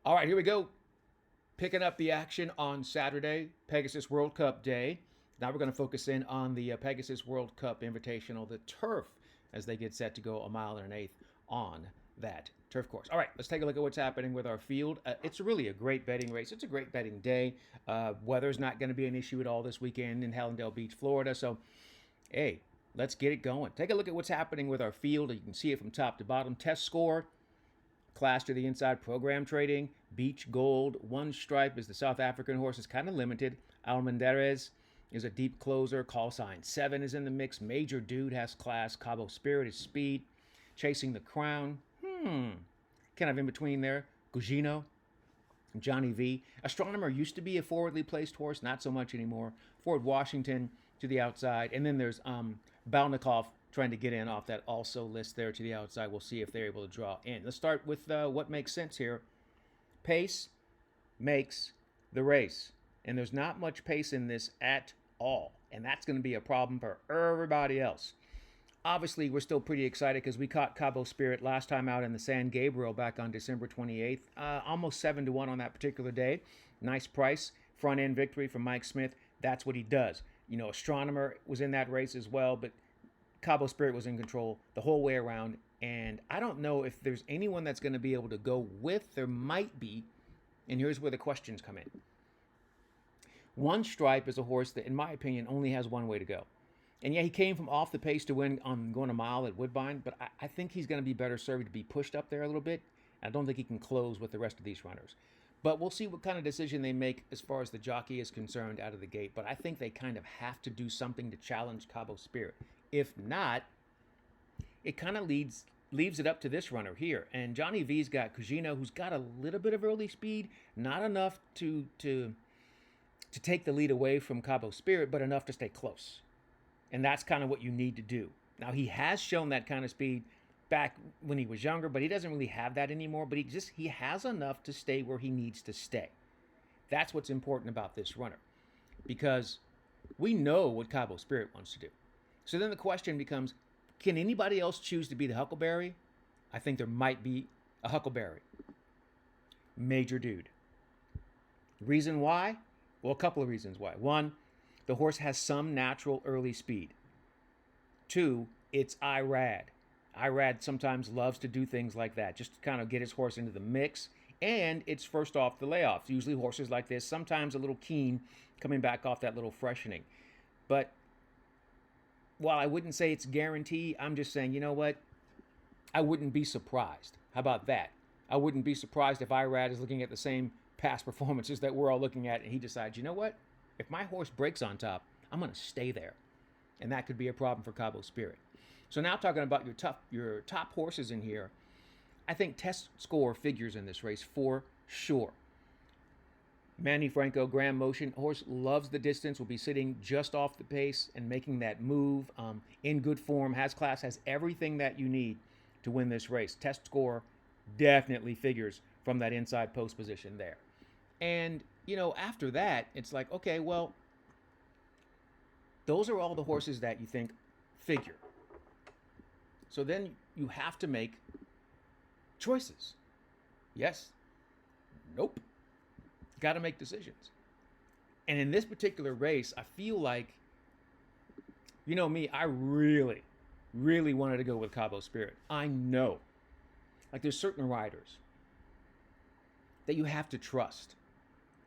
All right, here we go. Picking up the action on Saturday, Pegasus World Cup Day. Now we're going to focus in on the Pegasus World Cup Invitational, the turf, as they get set to go a mile and an eighth on that turf course. All right, let's take a look at what's happening with our field. It's really a great betting race. It's a great betting day. Weather's not going to be an issue at all this weekend in Hallandale Beach, Florida. So, hey, let's get it going. Take a look at what's happening with our field. You can see it from top to bottom. Test score, class to the inside, program trading, beach gold, one stripe is the South African horse. It's kind of limited. Almendarez is a deep closer. Call sign 7 is in the mix. Major Dude has class. Cabo Spirit is speed. Chasing the Crown. Kind of in between there. Gugino, Johnny V. Astronomer used to be a forwardly placed horse, not so much anymore. Ford Washington to the outside. And then there's Balnikov trying to get in off that also list there to the outside. We'll see if they're able to draw in. Let's start with what makes sense here. Pace makes the race. And there's not much pace in this at all. And that's going to be a problem for everybody else. Obviously, we're still pretty excited because we caught Cabo Spirit last time out in the San Gabriel back on December 28th. Almost 7-1 on that particular day. Nice price. Front end victory from Mike Smith. That's what he does. You know, Astronomer was in that race as well, but Cabo Spirit was in control the whole way around. And I don't know if there's anyone that's going to be able to go with. There might be. And here's where the questions come in. One Stripe is a horse that, in my opinion, only has one way to go. And yeah, he came from off the pace to win on going a mile at Woodbine, but I think he's going to be better served to be pushed up there a little bit. I don't think he can close with the rest of these runners. But we'll see what kind of decision they make as far as the jockey is concerned out of the gate. But I think they kind of have to do something to challenge Cabo Spirit. If not, it kind of leaves it up to this runner here. And Johnny V's got Cugino, who's got a little bit of early speed, not enough to take the lead away from Cabo Spirit, but enough to stay close. And that's kind of what you need to do. Now, he has shown that kind of speed back when he was younger, but he doesn't really have that anymore. But he has enough to stay where he needs to stay. That's what's important about this runner, because we know what Cabo Spirit wants to do. So then the question becomes, can anybody else choose to be the Huckleberry? I think there might be a Huckleberry. Major Dude. Reason why? Well, a couple of reasons why. One, the horse has some natural early speed. Two, it's IRAD. IRAD sometimes loves to do things like that, just to kind of get his horse into the mix. And it's first off the layoff. Usually horses like this, sometimes a little keen, coming back off that little freshening. But while I wouldn't say it's guaranteed, I'm just saying, you know what? I wouldn't be surprised. How about that? I wouldn't be surprised if IRAD is looking at the same past performances that we're all looking at, and he decides, you know what? If my horse breaks on top, I'm going to stay there. And that could be a problem for Cabo Spirit. So now talking about your top horses in here, I think test score figures in this race for sure. Manny Franco, Grand Motion, horse loves the distance, will be sitting just off the pace and making that move. In good form, has class, has everything that you need to win this race. Test score definitely figures from that inside post position there. And you know, after that, it's like, okay, well, those are all the horses that you think figure. So then you have to make choices. Yes. Nope. Got to make decisions. And in this particular race, I feel like, you know me, I really, really wanted to go with Cabo Spirit. I know. Like, there's certain riders that you have to trust.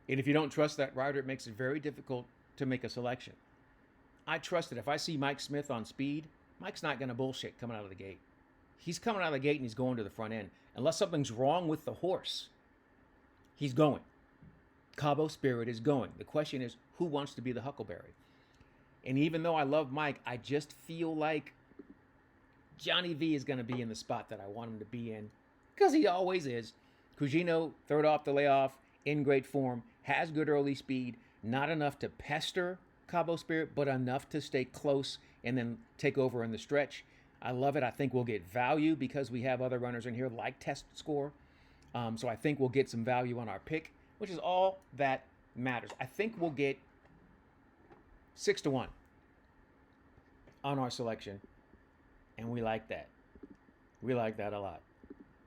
And if you don't trust that rider, it makes it very difficult to make a selection. I trust that if I see Mike Smith on speed, Mike's not going to bullshit coming out of the gate. He's coming out of the gate and he's going to the front end. Unless something's wrong with the horse, he's going. Cabo Spirit is going. The question is, who wants to be the Huckleberry? And even though I love Mike, I just feel like Johnny V is going to be in the spot that I want him to be in, because he always is. Cugino, third off the layoff, in great form, has good early speed, not enough to pester Cabo Spirit, but enough to stay close and then take over in the stretch. I love it. I think we'll get value because we have other runners in here like Test Score. So I think we'll get some value on our pick, which is all that matters. I think we'll get 6-1 on our selection, and we like that. We like that a lot.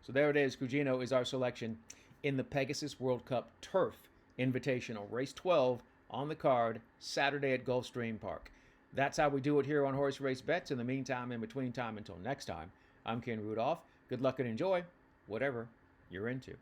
So there it is. Cugino is our selection. in the Pegasus World Cup Turf Invitational. Race 12 on the card Saturday at Gulfstream Park. That's how we do it here on Horse Race Bets. In the meantime, in between time, until next time, I'm Ken Rudolph. Good luck and enjoy whatever you're into.